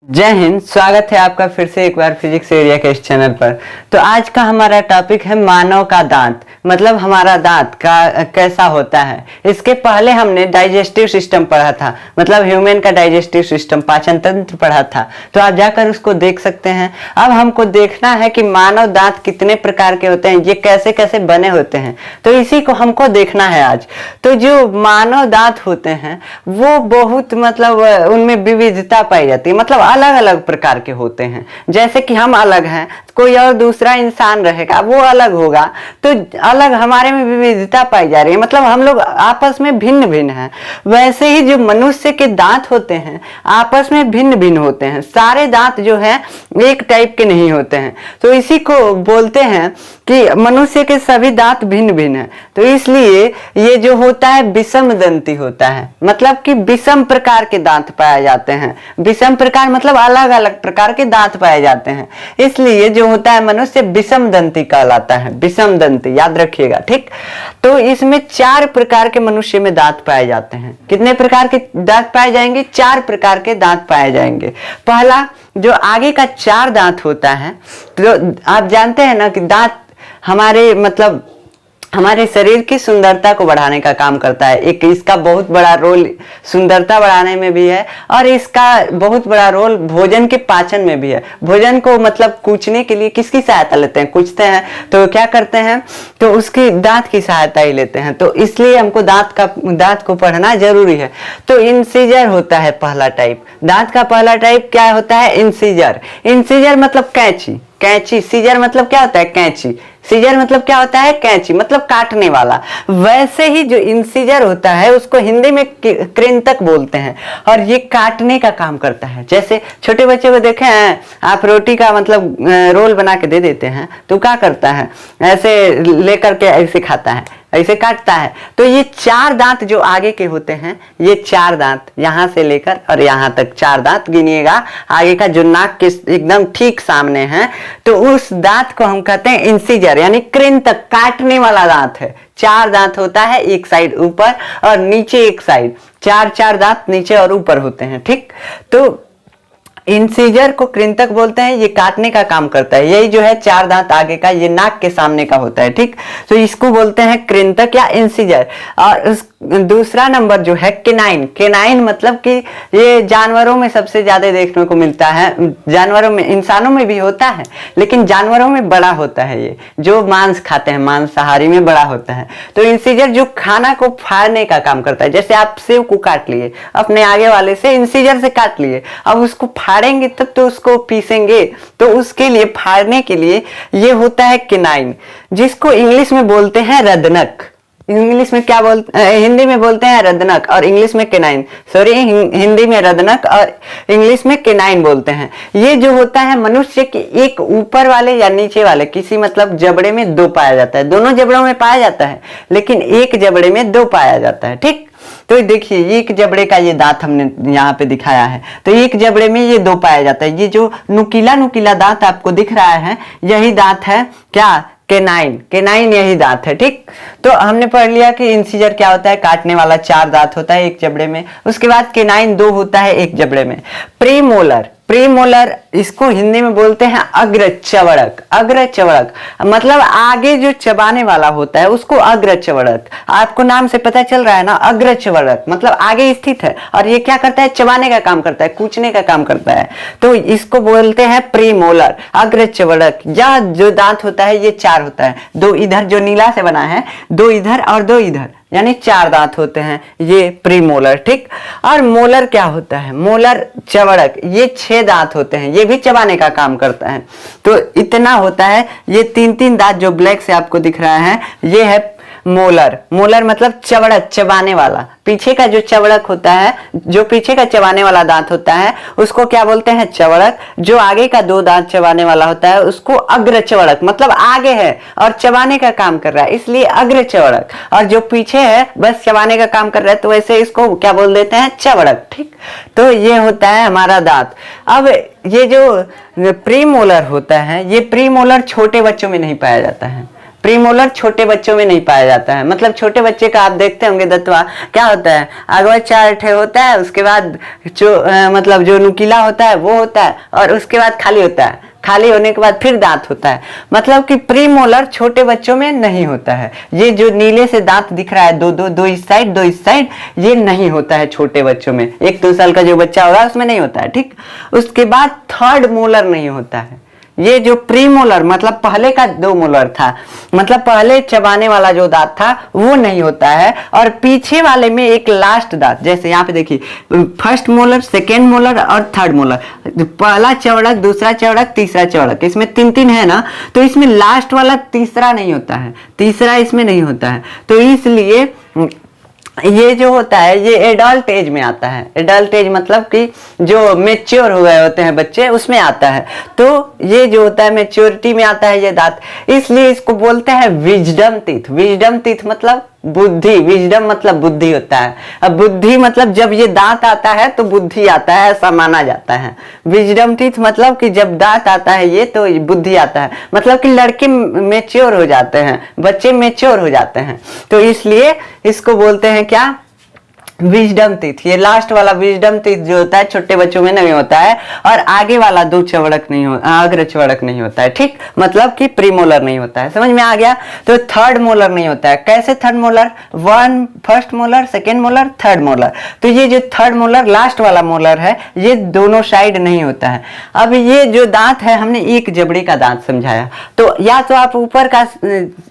जय हिंद। स्वागत है आपका फिर से एक बार फिजिक्स एरिया के इस चैनल पर। तो आज का हमारा टॉपिक है मानव का दांत, मतलब हमारा दांत का कैसा होता है। इसके पहले हमने डाइजेस्टिव सिस्टम पढ़ा था, मतलब ह्यूमन का डाइजेस्टिव सिस्टम, पाचन तंत्र पढ़ा था, तो आप जाकर उसको देख सकते हैं। अब हमको देखना है कि मानव दांत कितने प्रकार के होते हैं, ये कैसे कैसे बने होते हैं, तो इसी को हमको देखना है आज। तो जो मानव दांत होते हैं वो बहुत मतलब उनमें विविधता पाई जाती है, मतलब अलग अलग प्रकार के होते हैं। जैसे कि हम अलग हैं, कोई और दूसरा इंसान रहेगा वो अलग होगा, तो अलग हमारे में विविधता पाई जा रही है, मतलब हम लोग आपस में भिन्न भिन्न हैं। वैसे ही जो मनुष्य के दांत होते हैं आपस में भिन्न भिन्न होते हैं, सारे दांत जो है एक टाइप के नहीं होते हैं। तो इसी को बोलते हैं कि मनुष्य के सभी दांत भिन्न भिन्न हैं। तो इसलिए ये जो होता है विषम दंती होता है, मतलब कि विषम प्रकार के दांत पाए जाते हैं। विषम प्रकार मतलब अलग अलग प्रकार के दांत पाए जाते हैं, इसलिए जो होता है मनुष्य विषम दंती कहलाता है। विषम दंती याद रखिएगा, ठीक। तो इसमें 4 प्रकार के मनुष्य में दांत पाए जाते हैं। कितने प्रकार के दांत पाए जाएंगे? 4 प्रकार के दांत पाए जाएंगे। पहला जो आगे का 4 दांत होता है, तो आप जानते हैं ना कि दांत हमारे मतलब हमारे शरीर की सुंदरता को बढ़ाने का काम करता है। एक इसका बहुत बड़ा रोल सुंदरता बढ़ाने में भी है, और इसका बहुत बड़ा रोल भोजन के पाचन में भी है। भोजन को मतलब कूचने के लिए किसकी सहायता लेते हैं? कूचते हैं तो क्या करते हैं? तो उसकी दांत की सहायता ही लेते हैं। तो इसलिए हमको दांत को पढ़ना जरूरी है। तो इंसीजर होता है पहला टाइप। दांत का पहला टाइप क्या होता है? इंसीजर। इंसीजर मतलब कैंची। कैंची, सीजर मतलब क्या होता है? कैंची। सीजर मतलब क्या होता है? कैंची, मतलब काटने वाला। वैसे ही जो इंसीजर होता है उसको हिंदी में कृंतक बोलते हैं, और ये काटने का काम करता है। जैसे छोटे बच्चे को देखे हैं आप, रोटी का मतलब रोल बना के दे देते हैं तो क्या करता है? ऐसे लेकर के ऐसे खाता है, ऐसे काटता है। तो ये 4 दांत जो आगे के होते हैं, ये 4 दांत यहां से लेकर और यहां तक 4 दांत गिनिएगा। आगे का जो नाक के एकदम ठीक सामने है, तो उस दांत को हम कहते हैं इंसीजर, यानी कृंतक, काटने वाला दांत है। 4 दांत होता है, एक साइड ऊपर और नीचे एक साइड, 4 दांत नीचे और ऊपर होते हैं, ठीक। तो इंसीजर को कृंतक बोलते हैं, ये काटने का काम करता है। यही जो है 4 दांत आगे का, ये नाक के सामने का होता है, ठीक। तो इसको बोलते हैं कृंतक या इंसीजर। और दूसरा नंबर जो है केनाइन। केनाइन मतलब कि ये जानवरों में सबसे ज्यादा देखने को मिलता है। जानवरों में, इंसानों में भी होता है, लेकिन जानवरों में बड़ा होता है। ये जो मांस खाते हैं, मांसाहारी में बड़ा होता है। तो इंसीजर जो खाना को फाड़ने का काम करता है। जैसे आप सेव को काट लिए, अपने आगे वाले से इंसीजर से काट लिए, अब उसको फाड़ेंगे तब तो उसको पीसेंगे, तो उसके लिए, फाड़ने के लिए ये होता है केनाइन, जिसको इंग्लिश में बोलते हैं रदनक। इंग्लिश में क्या बोलते, हिंदी में बोलते हैं रदनक और इंग्लिश में केनाइन। सॉरी, हिंदी में रदनक और इंग्लिश में केनाइन बोलते हैं। ये जो होता है मनुष्य के एक ऊपर वाले या नीचे वाले किसी मतलब जबड़े में 2 पाया जाता है। दोनों जबड़ों में पाया जाता है, लेकिन एक जबड़े में 2 पाया जाता है, ठीक। तो देखिए, एक जबड़े का ये दांत हमने यहाँ पे दिखाया है, तो एक जबड़े में ये 2 पाया जाता है। ये जो नुकीला नुकीला दांत आपको दिख रहा है, यही दांत है क्या? केनाइन। केनाइन यही दांत है, ठीक। तो हमने पढ़ लिया कि इंसीजर क्या होता है, काटने वाला, 4 दांत होता है एक जबड़े में। उसके बाद केनाइन 2 होता है एक जबड़े में। प्रीमोलर, प्रीमोलर इसको हिंदी में बोलते हैं अग्र चवड़क। अग्र चवड़क मतलब आगे जो चबाने वाला होता है उसको अग्र चवड़क। आपको नाम से पता चल रहा है ना, अग्र चवड़क मतलब आगे स्थित है, और ये क्या करता है? चबाने का काम करता है, कूचने का काम करता है। तो इसको बोलते हैं प्रीमोलर, अग्र चवड़क। यह जो दांत होता है ये 4 होता है, 2 इधर जो नीला से बना है, 2 इधर और 2 इधर, यानी 4 दांत होते हैं ये प्रीमोलर, ठीक। और मोलर क्या होता है? मोलर चवड़क, ये 6 दांत होते हैं, ये भी चबाने का काम करता है। तो इतना होता है। ये 3 दांत जो ब्लैक से आपको दिख रहा है, ये है मोलर। मोलर मतलब चवड़क, चबाने वाला। पीछे का जो चवड़क होता है, जो पीछे का चबाने वाला दांत होता है, उसको क्या बोलते हैं? चवड़क। जो आगे का 2 दांत चबाने वाला होता है उसको अग्र चवड़क, मतलब आगे है और चबाने का काम कर रहा है, इसलिए अग्र चवड़क। और जो पीछे है बस चबाने का काम कर रहा है, तो वैसे इसको क्या बोल देते हैं? चवड़क, ठीक। तो ये होता है हमारा दांत। अब ये जो प्रीमोलर होता है, ये प्रीमोलर छोटे बच्चों में नहीं पाया जाता है। प्रीमोलर छोटे बच्चों में नहीं पाया जाता है। मतलब छोटे बच्चे का आप देखते होंगे दंतवा क्या होता है, अगवा 4 ठे होता है, उसके बाद मतलब जो नुकीला होता है वो होता है, और उसके बाद खाली होता है, खाली होने के बाद फिर दांत होता है। मतलब कि प्रीमोलर छोटे बच्चों में नहीं होता है। ये जो नीले से दांत दिख रहा है, दो इस साइड दो इस साइड, ये नहीं होता है छोटे बच्चों में। 1-2 साल का जो बच्चा होगा उसमें नहीं होता है, ठीक। उसके बाद थर्ड मोलर नहीं होता है। ये जो प्रीमोलर मतलब पहले का 2 मोलर था, मतलब पहले चबाने वाला जो दांत था वो नहीं होता है, और पीछे वाले में एक लास्ट दांत, जैसे यहाँ पे देखिए फर्स्ट मोलर, सेकेंड मोलर और थर्ड मोलर, पहला चौड़क, दूसरा चौड़क, तीसरा चौड़क, इसमें 3-3 है ना, तो इसमें लास्ट वाला तीसरा नहीं होता है, तीसरा इसमें नहीं होता है। तो इसलिए ये जो होता है ये एडल्ट एज में आता है। एडल्ट एज मतलब कि जो मेच्योर हो गए होते हैं बच्चे, उसमें आता है। तो ये जो होता है मेच्योरिटी में आता है ये दांत, इसलिए इसको बोलते हैं विजडम टीथ। विजडम टीथ मतलब बुद्धि, विजडम मतलब बुद्धि होता है। अब बुद्धि मतलब जब ये दांत आता है तो बुद्धि आता है, ऐसा माना जाता है। विजडम टीथ मतलब कि जब दांत आता है ये तो बुद्धि आता है, मतलब कि लड़के मेच्योर हो जाते हैं, बच्चे मेच्योर हो जाते हैं, तो इसलिए इसको बोलते हैं क्या, विजडम टीथ। ये लास्ट वाला विजडम टीथ जो होता है छोटे बच्चों में नहीं होता है, और आगे वाला 2 चवड़क नहीं होता, अग्र चवड़क नहीं होता है, ठीक। मतलब कि प्रीमोलर नहीं होता है, समझ में आ गया। तो थर्ड मोलर नहीं होता है। कैसे third molar, first molar, second molar, third molar. तो ये जो थर्ड मोलर लास्ट वाला मोलर है ये दोनों साइड नहीं होता है। अब ये जो दांत है हमने एक जबड़े का दांत समझाया, तो या तो आप ऊपर का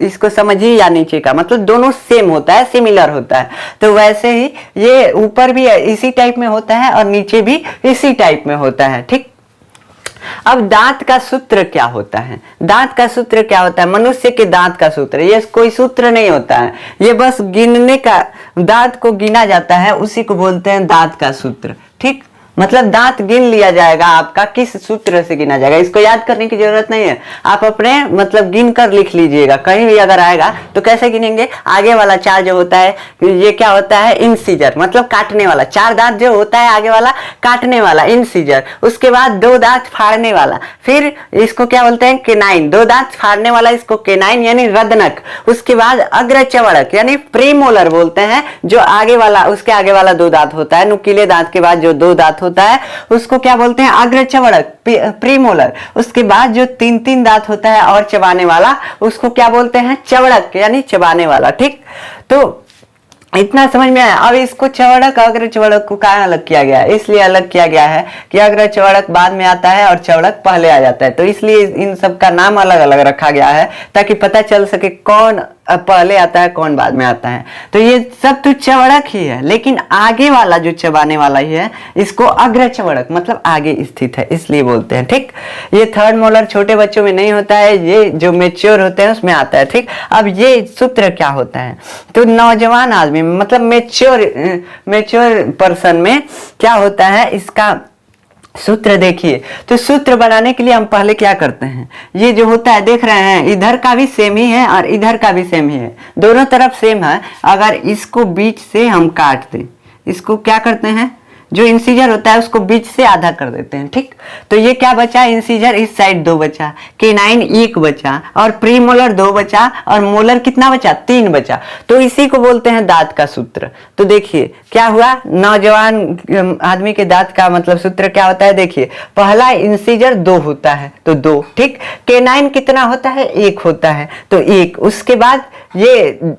इसको समझिए या नीचे का, मतलब दोनों सेम होता है, सिमिलर होता है। तो वैसे ही ये ऊपर भी इसी टाइप में होता है और नीचे भी इसी टाइप में होता है, ठीक। अब दांत का सूत्र क्या होता है, दांत का सूत्र क्या होता है, मनुष्य के दांत का सूत्र, ये कोई सूत्र नहीं होता है, ये बस गिनने का, दांत को गिना जाता है, उसी को बोलते हैं दांत का सूत्र, ठीक। मतलब दांत गिन लिया जाएगा आपका, किस सूत्र से गिना जाएगा, इसको याद करने की जरूरत नहीं है, आप अपने मतलब गिन कर लिख लीजिएगा, कहीं भी अगर आएगा तो कैसे गिनेंगे। आगे वाला 4 जो होता है ये क्या होता है, इंसीजर, मतलब काटने वाला। 4 दांत जो होता है आगे वाला काटने वाला, इंसीजर। उसके बाद 2 दांत फाड़ने वाला, फिर इसको क्या बोलते हैं, केनाइन। 2 दांत फाड़ने वाला इसको केनाइन यानी रदनक। उसके बाद अग्र चवड़क यानी प्रीमोलर बोलते हैं, जो आगे वाला, उसके आगे वाला 2 दांत होता है, नुकीले दांत के बाद जो 2 दांत होता है उसको क्या बोलते हैं, अग्र चवड़क, प्रीमोलर। उसके बाद जो 3-3 दांत होता है और चबाने वाला, उसको क्या बोलते हैं, चवड़क यानी चबाने वाला, ठीक। तो इतना समझ में आया। अब इसको चवड़क अग्र चवड़क को कहाँ अलग किया गया है, इसलिए अलग किया गया है कि अग्र चवड़क बाद में आता है और चवड़क पहले आ जाता है, तो इसलिए इन सब का नाम अलग अलग रखा गया है ताकि पता चल सके कौन पहले आता है कौन बाद में आता है। तो ये सब तो चवड़क ही है, लेकिन आगे वाला जो चबाने वाला ही है इसको अग्र चवड़क मतलब आगे स्थित है, इसलिए बोलते हैं, ठीक। ये थर्ड मोलर छोटे बच्चों में नहीं होता है, ये जो मेच्योर होते हैं उसमें आता है, ठीक। अब ये सूत्र क्या होता है, तो नौजवान आदमी मतलब मेच्योर पर्सन में क्या होता है, इसका सूत्र देखिए। तो सूत्र बनाने के लिए हम पहले क्या करते हैं, ये जो होता है देख रहे हैं, इधर का भी सेम ही है और इधर का भी सेम ही है, दोनों तरफ सेम है। अगर इसको बीच से हम काट दें, इसको क्या करते हैं, जो इंसीजर होता है उसको बीच से आधा कर देते हैं, ठीक। तो ये क्या बचा, इंसीजर इस साइड 2 बचा, केनाइन 1 बचा, और प्रीमोलर 2 बचा, और मोलर कितना बचा, 3 बचा। तो इसी को बोलते हैं दांत का सूत्र। तो देखिए क्या हुआ, नौजवान आदमी के दांत का मतलब सूत्र क्या होता है, देखिए पहला इंसीजर 2 होता है तो 2, ठीक। केनाइन कितना होता है, 1 होता है तो 1। उसके बाद ये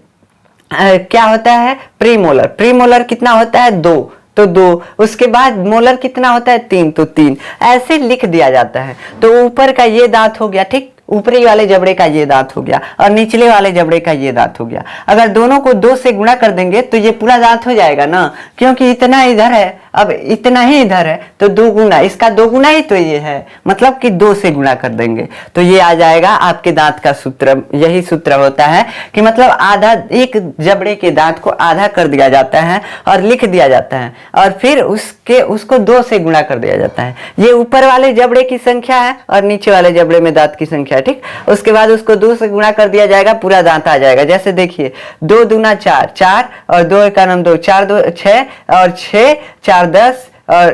क्या होता है, प्रीमोलर, प्रीमोलर कितना होता है, 2 तो 2। उसके बाद मोलर कितना होता है, 3 तो 3। ऐसे लिख दिया जाता है। तो ऊपर का ये दांत हो गया, ठीक, ऊपरी वाले जबड़े का ये दांत हो गया और निचले वाले जबड़े का ये दांत हो गया। अगर दोनों को 2 से गुणा कर देंगे तो ये पूरा दांत हो जाएगा ना, क्योंकि इतना इधर है, अब इतना ही इधर है, तो 2 गुना, इसका 2 गुना ही तो ये है, मतलब कि 2 से गुणा कर देंगे तो ये आ जाएगा आपके दांत का सूत्र। यही सूत्र होता है कि मतलब आधा, एक जबड़े के दांत को आधा कर दिया जाता है और लिख दिया जाता है, और फिर उसको 2 से गुणा कर दिया जाता है। ये ऊपर वाले जबड़े की संख्या है और नीचे वाले जबड़े में दांत की संख्या, ठीक। उसके बाद उसको 2 से गुणा कर दिया जाएगा, पूरा दांत आ जाएगा। जैसे देखिए 2 दूना 4, 4 और 2 एका 2, 4 2 6 और 6 4 10 और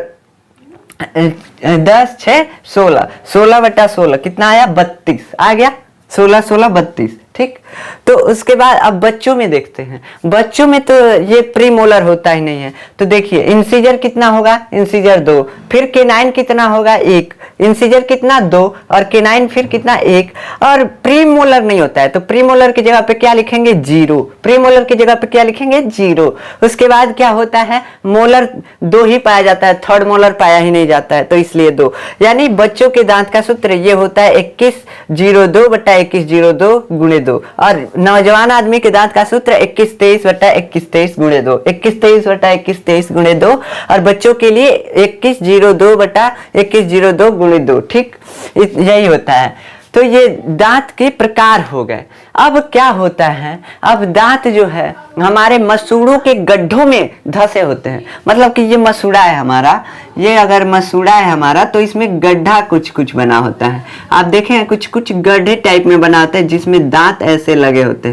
10 6 16, 16 बटा 16 कितना आया, 32 आ गया, 16 16 32, ठीक। तो उसके बाद अब बच्चों में देखते हैं, बच्चों में तो ये प्रीमोलर होता ही नहीं है। तो देखिए इंसीजर कितना होगा, इंसीजर 2, फिर केनाइन कितना होगा 1, इंसीजर कितना 2 और केनाइन फिर कितना 1, और प्रीमोलर नहीं होता है। तो प्रीमोलर की जगह पे क्या लिखेंगे 0, प्रीमोलर की जगह पे क्या लिखेंगे 0। उसके बाद क्या होता है, मोलर 2 ही पाया जाता है, थर्ड मोलर पाया ही नहीं जाता है, तो इसलिए 2। यानी बच्चों के दांत का सूत्र ये होता है 2102 बटा 2102 गुणे 2, और नौजवान आदमी के दांत का सूत्र 2123 बटा 2123 गुणे 2, 2123 बटा 2123 गुणे 2, और बच्चों के लिए 2102 बटा 2102 गुणे 2। ठीक, यही होता है। तो ये दांत के प्रकार हो गए। अब क्या होता है, अब दांत जो है हमारे मसूड़ों के गड्ढों में धसे होते हैं। मतलब कि ये मसूड़ा है हमारा, ये अगर मसूड़ा है हमारा तो इसमें गड्ढा कुछ कुछ बना होता है। आप देखें कुछ कुछ गड्ढे टाइप में बना होता है जिसमें दांत ऐसे लगे होते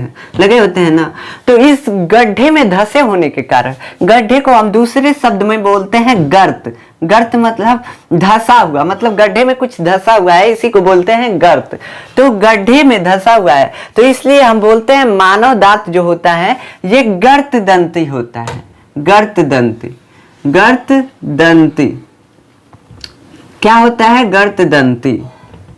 हैं ना। तो इस गड्ढे में धसे होने के कारण गड्ढे को हम दूसरे शब्द में बोलते हैं गर्त। गर्त मतलब धसा हुआ, मतलब गड्ढे में कुछ धसा हुआ है, इसी को बोलते हैं गर्त। तो गड्ढे में धसा हुआ है तो इसलिए हम बोलते हैं मानव दांत जो होता है ये गर्त दंती होता है। गर्त दंती, गर्त दंती क्या होता है, गर्त दंती।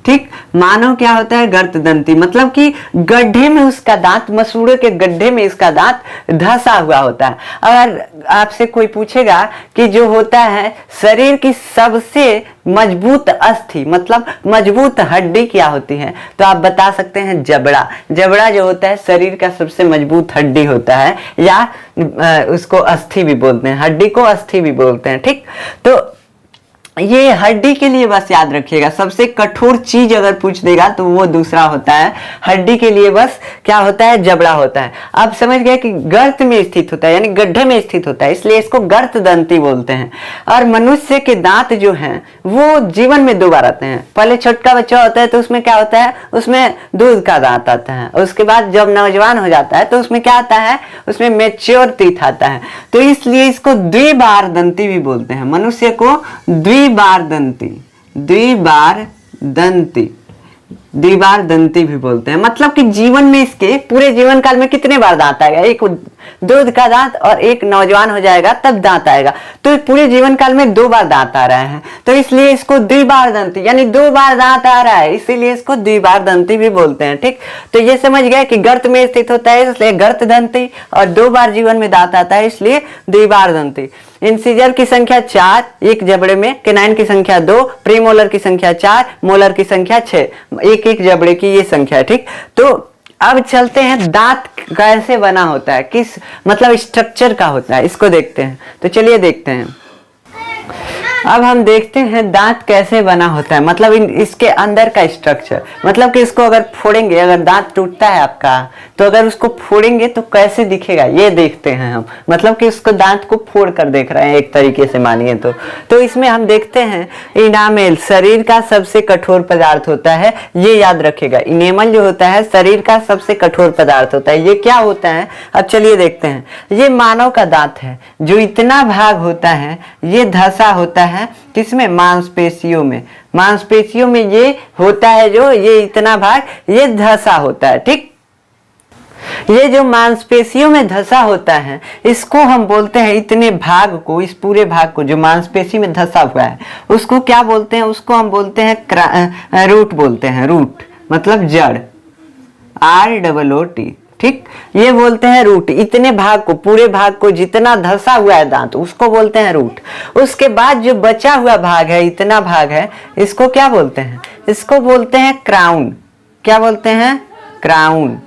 ठीक, मानव क्या होता है, गर्त दंती, मतलब कि गड्ढे में उसका दांत, मसूड़े के गड्ढे में इसका दांत धसा हुआ होता है। अगर आपसे कोई पूछेगा कि जो होता है शरीर की सबसे मजबूत अस्थि, मतलब मजबूत हड्डी क्या होती है, तो आप बता सकते हैं जबड़ा। जबड़ा जो होता है शरीर का सबसे मजबूत हड्डी होता है, या उसको अस्थि भी बोलते हैं, हड्डी को अस्थि भी बोलते हैं। ठीक, तो ये हड्डी के लिए बस याद रखिएगा, सबसे कठोर चीज अगर पूछ देगा तो वो दूसरा होता है। हड्डी के लिए बस क्या होता है, जबड़ा होता है। आप समझ गए कि गर्त में स्थित होता है, यानी गड्ढे में स्थित होता है, इसलिए इसको गर्त दंती बोलते हैं। और मनुष्य के दांत जो हैं वो जीवन में 2 बार आते हैं। पहले छोटा बच्चा होता है तो उसमें क्या होता है, उसमें दूध का दांत आता है। उसके बाद जब नौजवान हो जाता है तो उसमें क्या आता है, उसमें मैच्योर टीथ आता है। तो इसलिए इसको द्विबार दंती भी बोलते हैं। मनुष्य को द्विबार दंती, द्विबार दंती, द्विबार दंती भी बोलते हैं। मतलब कि जीवन में इसके पूरे जीवन काल में कितने बार दांत आएगा, एक दूध का दांत और एक नौजवान हो जाएगा तब दांत आएगा। तो पूरे जीवन काल में 2 बार दांत आ रहा है, तो इसलिए इसको द्विबार दंती, यानी 2 बार दांत आ रहा है, इसीलिए इसको द्विबार दंती भी बोलते हैं। ठीक, तो ये समझ गए कि गर्त में स्थित होता है इसलिए गर्त दंती, और 2 बार जीवन में दांत आता है इसलिए द्विबार दंती। इंसीजर की संख्या 4 एक जबड़े में, केनाइन की संख्या 2, प्रीमोलर की संख्या 4, मोलर की संख्या 6, एक एक जबड़े की ये संख्या है। ठीक, तो अब चलते हैं दांत कैसे बना होता है, किस मतलब स्ट्रक्चर का होता है, इसको देखते हैं। तो चलिए देखते हैं। अब हम देखते हैं दांत कैसे बना होता है, मतलब इसके अंदर का स्ट्रक्चर। मतलब कि इसको अगर फोड़ेंगे, अगर दांत टूटता है आपका तो अगर उसको फोड़ेंगे तो कैसे दिखेगा ये देखते हैं हम। मतलब कि उसको दांत को फोड़ कर देख रहे हैं एक तरीके से मानिए तो इसमें हम देखते हैं इनामेल शरीर का सबसे कठोर पदार्थ होता है, ये याद रखेगा। इनेमल जो होता है शरीर का सबसे कठोर पदार्थ होता है। ये क्या होता है, अब चलिए देखते हैं। ये मानव का दांत है, जो इतना भाग होता है ये धसा होता है किसमें, मांसपेशियों में। मांसपेशियों में ये होता है, जो ये इतना भाग ये धसा होता है। ठीक, ये जो मांसपेशियों में धसा होता है इसको हम बोलते हैं, इतने भाग को, इस पूरे भाग को जो मांसपेशी में धसा हुआ है उसको क्या बोलते हैं, उसको हम बोलते हैं रूट बोलते हैं। रूट मतलब जड़, ROOT। ठीक, ये बोलते हैं रूट। इतने भाग को, पूरे भाग को जितना धसा हुआ है दांत उसको बोलते हैं रूट। उसके बाद जो बचा हुआ भाग है, इतना भाग है, इसको क्या बोलते हैं, इसको बोलते हैं क्राउन। क्या बोलते हैं, क्राउन,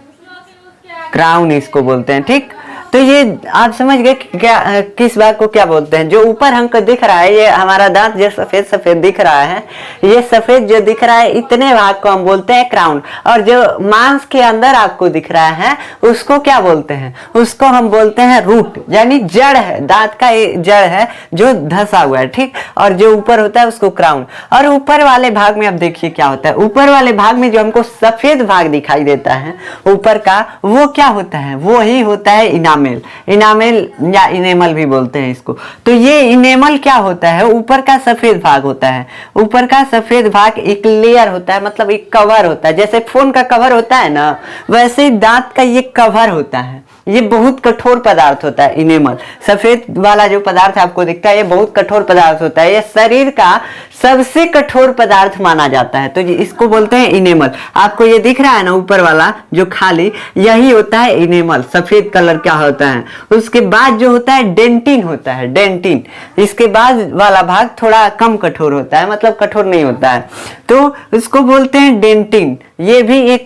क्राउन इसको बोलते हैं। ठीक, तो ये आप समझ गए क्या, किस भाग को क्या बोलते हैं। जो ऊपर हमको दिख रहा है ये हमारा दांत जो सफेद सफेद दिख रहा है, ये सफेद जो दिख रहा है इतने भाग को हम बोलते हैं क्राउन। और जो मांस के अंदर आपको दिख रहा है उसको क्या बोलते हैं, उसको हम बोलते हैं रूट, यानी जड़ है, दांत का जड़ है जो धसा हुआ है। ठीक, और जो ऊपर होता है उसको क्राउन। और ऊपर वाले भाग में अब देखिए क्या होता है, ऊपर वाले भाग में जो हमको सफेद भाग दिखाई देता है ऊपर का, वो क्या होता है, वो ही होता है इनाम। इनामेल, इनामेल या इनेमल भी बोलते हैं इसको। तो ये इनेमल क्या होता है, ऊपर का सफेद भाग होता है, ऊपर का सफेद भाग एक लेयर होता है, मतलब एक कवर होता है, जैसे फोन का कवर होता है ना, वैसे ही दांत का ये कवर होता है। ये बहुत कठोर पदार्थ होता है इनेमल, सफेद वाला जो पदार्थ आपको दिखता है ये बहुत कठोर पदार्थ होता है, ये शरीर का सबसे कठोर पदार्थ माना जाता है, तो इसको बोलते हैं इनेमल। आपको ये दिख रहा है ना ऊपर वाला जो खाली, यही होता है इनेमल, सफेद कलर का होता है। उसके बाद जो होता है डेंटिन होता है, डेंटिन, इसके बाद वाला भाग थोड़ा कम कठोर होता है, मतलब कठोर नहीं होता है, तो इसको बोलते हैं डेंटिन। ये भी एक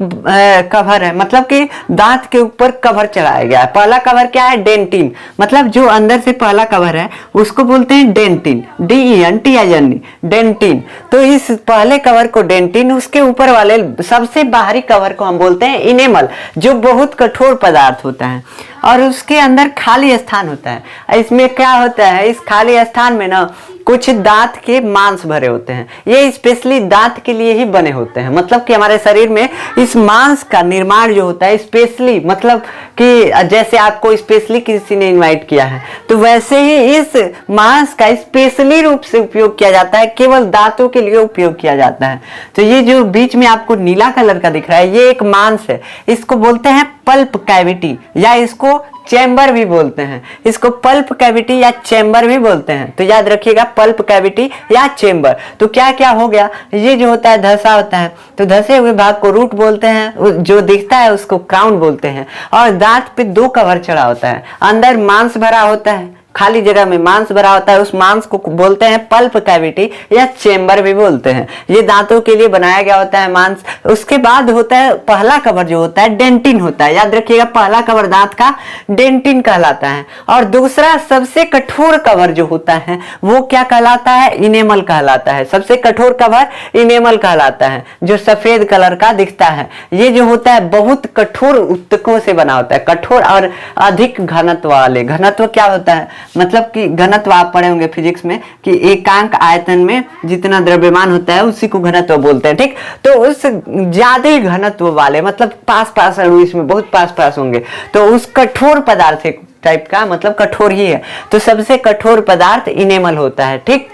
कवर है, मतलब कि दांत के ऊपर कवर चढ़ाया गया है। पहला कवर क्या है, डेंटिन, मतलब जो अंदर से पहला कवर है उसको बोलते हैं डेंटिन, DENTIN, डेंटिन। तो इस पहले कवर को डेंटिन, उसके ऊपर वाले सबसे बाहरी कवर को हम बोलते हैं इनेमल, जो बहुत कठोर पदार्थ होता है और उसके अंदर खाली स्थान होता है। इसमें क्या होता है, इस खाली स्थान में ना कुछ दांत के मांस भरे होते हैं, ये स्पेशली दांत के लिए ही बने होते हैं, मतलब कि हमारे शरीर में इस मांस का निर्माण जो होता है स्पेशली, मतलब कि जैसे आपको स्पेशली किसी ने इनवाइट किया है तो वैसे ही इस मांस का स्पेशली रूप से उपयोग किया जाता है, केवल दांतों के लिए उपयोग किया जाता है। तो ये जो बीच में आपको नीला कलर का दिख रहा है ये एक मांस है, इसको बोलते हैं पल्प कैविटी या इसको चैम्बर भी बोलते हैं, इसको पल्प कैविटी या चैम्बर भी बोलते हैं। तो याद रखिएगा पल्प कैविटी या चैम्बर। तो क्या क्या हो गया, ये जो होता है धसा होता है, तो धसे हुए भाग को रूट बोलते हैं, जो दिखता है उसको क्राउन बोलते हैं, और दांत पे 2 कवर चढ़ा होता है, अंदर मांस भरा होता है, खाली जगह में मांस भरा होता है, उस मांस को बोलते हैं पल्प कैविटी या चेम्बर भी बोलते हैं। ये दांतों के लिए बनाया गया होता है मांस। उसके बाद होता है पहला कवर जो होता है डेंटिन होता है, याद रखिएगा पहला कवर दांत का डेंटिन कहलाता है, और दूसरा सबसे कठोर कवर जो होता है वो क्या कहलाता है, इनेमल कहलाता है। सबसे कठोर कवर इनेमल कहलाता है, जो सफेद कलर का दिखता है। ये जो होता है बहुत कठोर ऊतकों से बना होता है, कठोर और अधिक घनत्व वाले। घनत्व क्या होता है, मतलब कि घनत्व आप पढ़े होंगे फिजिक्स में कि एकांक आयतन में जितना द्रव्यमान होता है उसी को घनत्व बोलते हैं, ठीक। तो उस ज्यादा घनत्व वाले, मतलब पास पास अणु इसमें बहुत पास पास होंगे, तो उस कठोर पदार्थ टाइप का, मतलब कठोर ही है, तो सबसे कठोर पदार्थ इनेमल होता है, ठीक।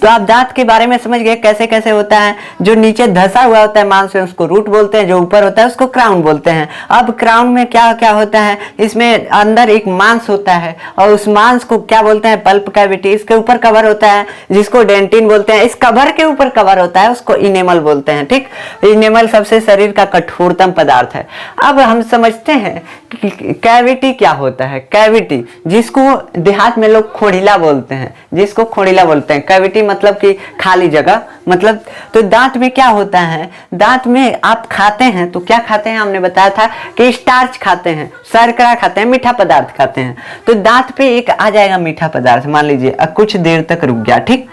तो आप दांत के बारे में समझ गए कैसे कैसे होता है। जो नीचे धसा हुआ होता है मांस में उसको रूट बोलते हैं, जो ऊपर होता है उसको क्राउन बोलते हैं। अब क्राउन में क्या क्या होता है, इसमें अंदर एक मांस होता है और उस मांस को क्या बोलते हैं, पल्प कैविटी। इसके ऊपर कवर होता है जिसको डेंटिन बोलते हैं, इस कवर के ऊपर कवर होता है उसको इनेमल बोलते हैं, ठीक। इनेमल सबसे शरीर का कठोरतम पदार्थ है। अब हम समझते हैं कि कैविटी क्या होता है। कैविटी, जिसको देहात में लोग खोड़िला बोलते हैं, जिसको खोड़िला बोलते हैं, कैविटी मतलब कि खाली जगह, मतलब। तो दांत में क्या होता है, दांत में आप खाते हैं तो क्या खाते हैं, हमने बताया था कि स्टार्च खाते हैं, शर्करा खाते हैं, मीठा पदार्थ खाते हैं। तो दांत पे एक आ जाएगा मीठा पदार्थ, मान लीजिए कुछ देर तक रुक गया, ठीक।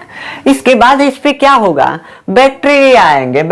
इसके बाद इस पे क्या होगा, बैक्टीरिया आएंगे,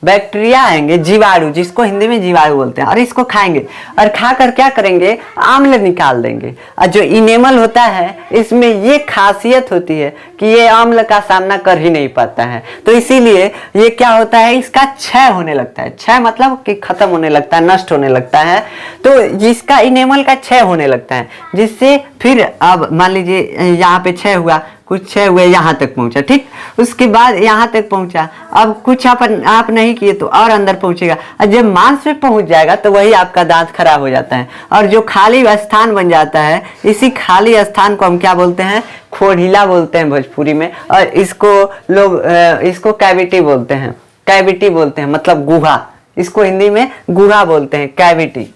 बैक्टीरिया आएंगे, जीवाणु, जिसको हिंदी में जीवाणु बोलते हैं, और इसको खाएंगे और खाकर क्या करेंगे, आम्ल निकाल देंगे। और जो इनेमल होता है इसमें ये खासियत होती है कि ये आम्ल का सामना कर ही नहीं पाता है, तो इसीलिए ये क्या होता है, इसका क्षय होने लगता है। क्षय मतलब कि खत्म होने लगता है, नष्ट होने लगता है। तो जिसका इनेमल का क्षय होने लगता है, जिससे फिर अब मान लीजिए यहाँ पे क्षय हुआ, कुछ क्षय हुए यहाँ तक पहुंचा, ठीक। उसके बाद यहाँ तक पहुंचा, अब कुछ आप नहीं किए तो और अंदर पहुंचेगा, और जब मांस में पहुंच जाएगा तो वही आपका दांत खराब हो जाता है, और जो खाली स्थान बन जाता है, इसी खाली स्थान को हम क्या बोलते हैं, खोड़िला बोलते हैं भोजपुरी में, और इसको लोग इसको कैविटी बोलते हैं, कैविटी बोलते हैं, मतलब गुहा। इसको हिंदी में गुहा बोलते हैं, कैविटी।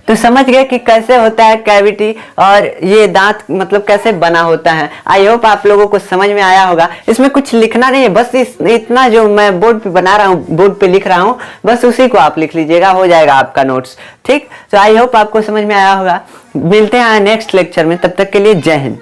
तो समझ गए कि कैसे होता है कैविटी, और ये दांत मतलब कैसे बना होता है। आई होप आप लोगों को समझ में आया होगा। इसमें कुछ लिखना नहीं है, बस इतना जो मैं बोर्ड पे बना रहा हूँ, बोर्ड पे लिख रहा हूँ, बस उसी को आप लिख लीजिएगा, हो जाएगा आपका नोट्स, ठीक। तो आई होप आपको समझ में आया होगा। मिलते हैं नेक्स्ट लेक्चर में, तब तक के लिए जय हिंद।